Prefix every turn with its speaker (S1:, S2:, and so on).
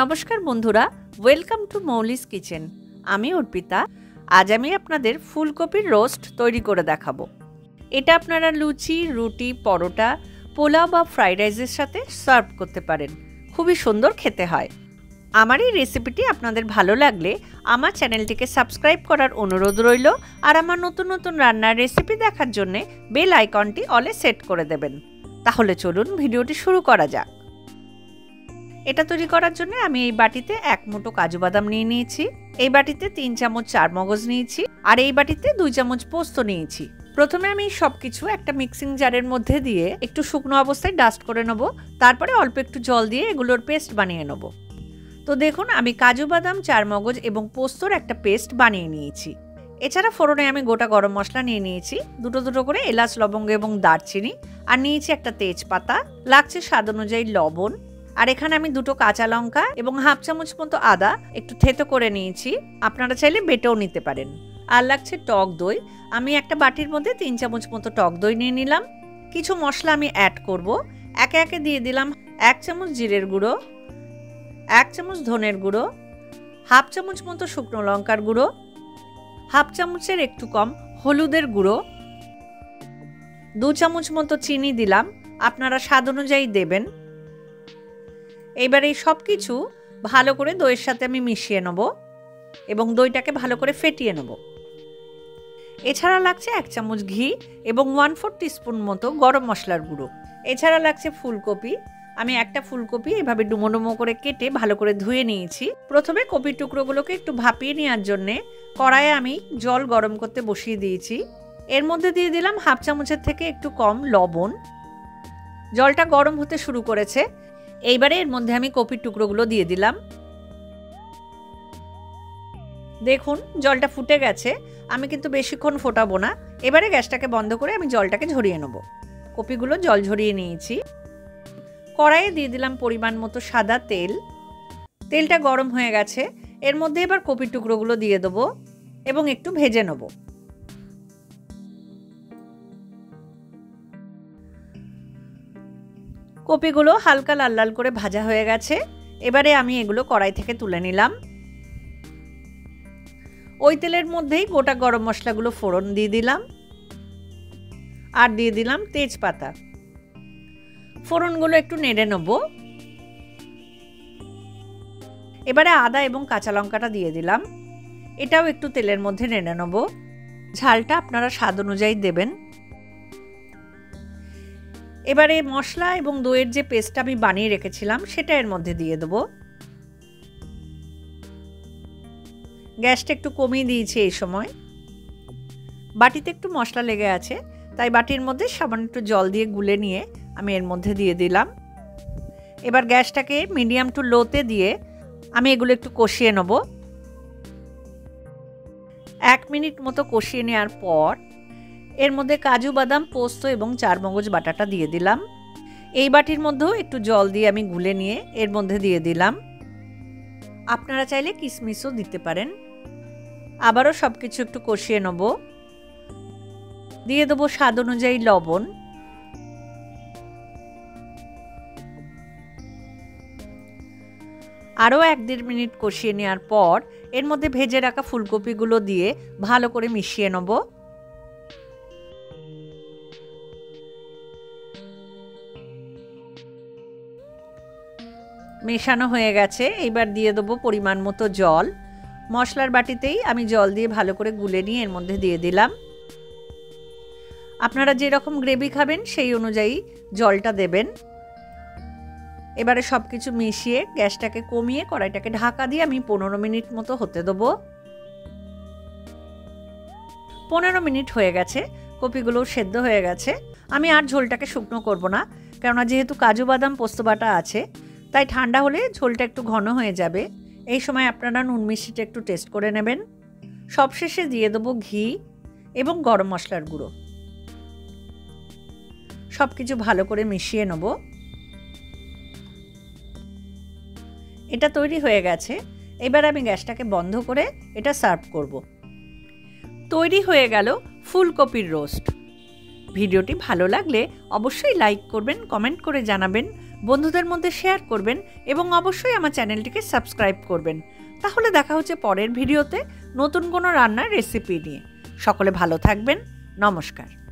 S1: নমস্কার বন্ধুরা, welcome to মৌলিস kitchen. আমি অর্পিতা। আজ আমি আপনাদের ফুলকপির রোস্ট তৈরি করে দেখাবো। এটা আপনারা লুচি, রুটি, পরোটা, পোলাও বা ফ্রাইড রাইসের সাথে সার্ভ করতে পারেন। খুবই সুন্দর খেতে হয়। আমার এই রেসিপিটি আপনাদের ভালো লাগলে আমার চ্যানেলটিকে সাবস্ক্রাইব করার অনুরোধ রইল, আর আমার নতুন নতুন রান্নার রেসিপি দেখার জন্যে বেল আইকনটি অলে সেট করে দেবেন। তাহলে চলুন ভিডিওটি শুরু করা যাক। এটা তৈরি করার জন্য আমি এই বাটিতে 1 মুঠো কাজু বাদাম নিয়ে নিয়েছি, এই বাটিতে 3 চামচ চারমগজ নিয়েছি, আর এই বাটিতে 2 চামচ পোস্ত নিয়েছি। প্রথমে আমি সবকিছু একটা মিক্সিং জারের মধ্যে দিয়ে একটু শুকনো অবস্থায় ডাস্ট করে নেব, তারপরে অল্প একটু জল দিয়ে এগুলোর পেস্ট বানিয়ে নেব। তো দেখুন, আমি কাজু বাদাম, চারমগজ এবং পোস্তর একটা পেস্ট বানিয়ে নিয়েছি। এছাড়া ফোড়নে আমি গোটা গরম মশলা নিয়ে নিয়েছি, দুটো করে এলাচ, লবঙ্গ এবং দারচিনি, আর নিয়েছি একটা তেজপাতা, লাগছে স্বাদ অনুযায়ী লবণ, আর এখানে আমি 2টো কাঁচা লঙ্কা এবং হাফ চামচ মতো আদা একটু থেতো করে নিয়েছি। আপনারা চাইলে বেটেও নিতে পারেন। আর লাগছে টক দই। আমি একটা বাটির মধ্যে 3 চামচ মতো টক দই নিয়ে নিলাম। কিছু মশলা আমি অ্যাড করব। একে একে দিয়ে দিলাম 1 চামচ জিরের গুঁড়ো, 1 চামচ ধনের গুঁড়ো, হাফ চামচ মতো শুকনো লঙ্কার গুঁড়ো, হাফ চামচের একটু কম হলুদের গুঁড়ো, 2 চামচ মতো চিনি দিলাম, আপনারা স্বাদ অনুযায়ী দেবেন। এবার এই সব কিছু ভালো করে দইয়ের সাথে আমি মিশিয়ে নেব এবং দইটাকে ভালো করে ফেটিয়ে নেব। এছাড়া লাগছে 1 চামচ ঘি এবং 1/4 টিস্পুন মতো গরম মশলার গুঁড়ো। এছাড়া লাগছে ফুলকপি। আমি একটা ফুলকপি এভাবে ডুমো ডুমো করে কেটে ভালো করে ধুয়ে নিয়েছি। প্রথমে কপির টুকরোগুলোকে একটু ভাপিয়ে নেওয়ার জন্যে কড়াইয়ে আমি জল গরম করতে বসিয়ে দিয়েছি। এর মধ্যে দিয়ে দিলাম হাফ চামচের থেকে একটু কম লবণ। জলটা গরম হতে শুরু করেছে। এইবারে এর মধ্যে আমি কপির টুকরোগুলো দিয়ে দিলাম। দেখুন, জলটা ফুটে গেছে। আমি কিন্তু বেশিক্ষণ ফোটাবো না। এবারে গ্যাসটাকে বন্ধ করে আমি জলটাকে ঝরিয়ে নেব। কপিগুলো জল ঝরিয়ে নিয়েছি। কড়াইয়ে দিয়ে দিলাম পরিমাণ মতো সাদা তেল। তেলটা গরম হয়ে গেছে। এর মধ্যে এবার কপির টুকরোগুলো দিয়ে দেবো এবং একটু ভেজে নেব। কপিগুলো হালকা লাল লাল করে ভাজা হয়ে গেছে। এবারে আমি এগুলো কড়াই থেকে তুলে নিলাম। ওই তেলের মধ্যেই গোটা গরম মশলাগুলো ফোড়ন দিয়ে দিলাম, আর দিয়ে দিলাম তেজপাতা। ফোড়নগুলো একটু নেড়ে নেব। এবারে আদা এবং কাঁচা লঙ্কাটা দিয়ে দিলাম, এটাও একটু তেলের মধ্যে নেড়ে নেব। ঝালটা আপনারা স্বাদ অনুযায়ী দেবেন। এবারে মশলা এবং দইয়ের যে পেস্টটা আমি বানিয়ে রেখেছিলাম সেটা এর মধ্যে দিয়ে দেবো। গ্যাসটা একটু কমিয়ে দিয়েছি এই সময়। বাটিতে একটু মশলা লেগে আছে, তাই বাটির মধ্যে সামান্য একটু জল দিয়ে গুলে নিয়ে আমি এর মধ্যে দিয়ে দিলাম। এবার গ্যাসটাকে মিডিয়াম টু লোতে দিয়ে আমি এগুলো একটু কষিয়ে নেব। 1 মিনিট মতো কষিয়ে নেওয়ার পর এর মধ্যে কাজু বাদাম, পোস্ত এবং চারমগজ বাটাটা দিয়ে দিলাম। এই বাটির মধ্যেও একটু জল দিয়ে আমি গুলে নিয়ে এর মধ্যে দিয়ে দিলাম। আপনারা চাইলে কিশমিশও দিতে পারেন। আবারও সব কিছু একটু কষিয়ে নেব। দিয়ে দেবো স্বাদ অনুযায়ী লবণ। আরও 1-1.5 মিনিট কষিয়ে নেওয়ার পর এর মধ্যে ভেজে রাখা ফুলকপিগুলো দিয়ে ভালো করে মিশিয়ে নেব। মেশানো হয়ে গেছে। এইবার দিয়ে দেবো পরিমাণ মতো জল। মশলার বাটিতেই আমি জল দিয়ে ভালো করে গুলে নিয়ে এর মধ্যে দিয়ে দিলাম। আপনারা যেরকম গ্রেভি খাবেন সেই অনুযায়ী জলটা দেবেন। এবারে সব কিছু মিশিয়ে গ্যাসটাকে কমিয়ে কড়াইটাকে ঢাকা দিয়ে আমি 15 মিনিট মতো হতে দেবো। 15 মিনিট হয়ে গেছে। কপিগুলো সেদ্ধ হয়ে গেছে। আমি আর ঝোলটাকে শুকনো করব না, কেননা যেহেতু কাজু বাদাম পোস্ত বাটা আছে, তাই ঠান্ডা হলে ঝোলটা একটু ঘন হয়ে যাবে। এই সময় আপনারা নুন মিষ্টিটা একটু টেস্ট করে নেবেন। সবশেষে দিয়ে দেবো ঘি এবং গরম মশলার গুঁড়ো। সব কিছু ভালো করে মিশিয়ে নেব। এটা তৈরি হয়ে গেছে। এবার আমি গ্যাসটাকে বন্ধ করে এটা সার্ভ করব। তৈরি হয়ে গেল ফুলকপির রোস্ট। ভিডিওটি ভালো লাগলে অবশ্যই লাইক করবেন, কমেন্ট করে জানাবেন, বন্ধুদের মধ্যে শেয়ার করবেন এবং অবশ্যই আমার চ্যানেলটিকে সাবস্ক্রাইব করবেন। তাহলে দেখা হচ্ছে পরের ভিডিওতে নতুন কোনো রান্নার রেসিপি নিয়ে। সকলে ভালো থাকবেন। নমস্কার।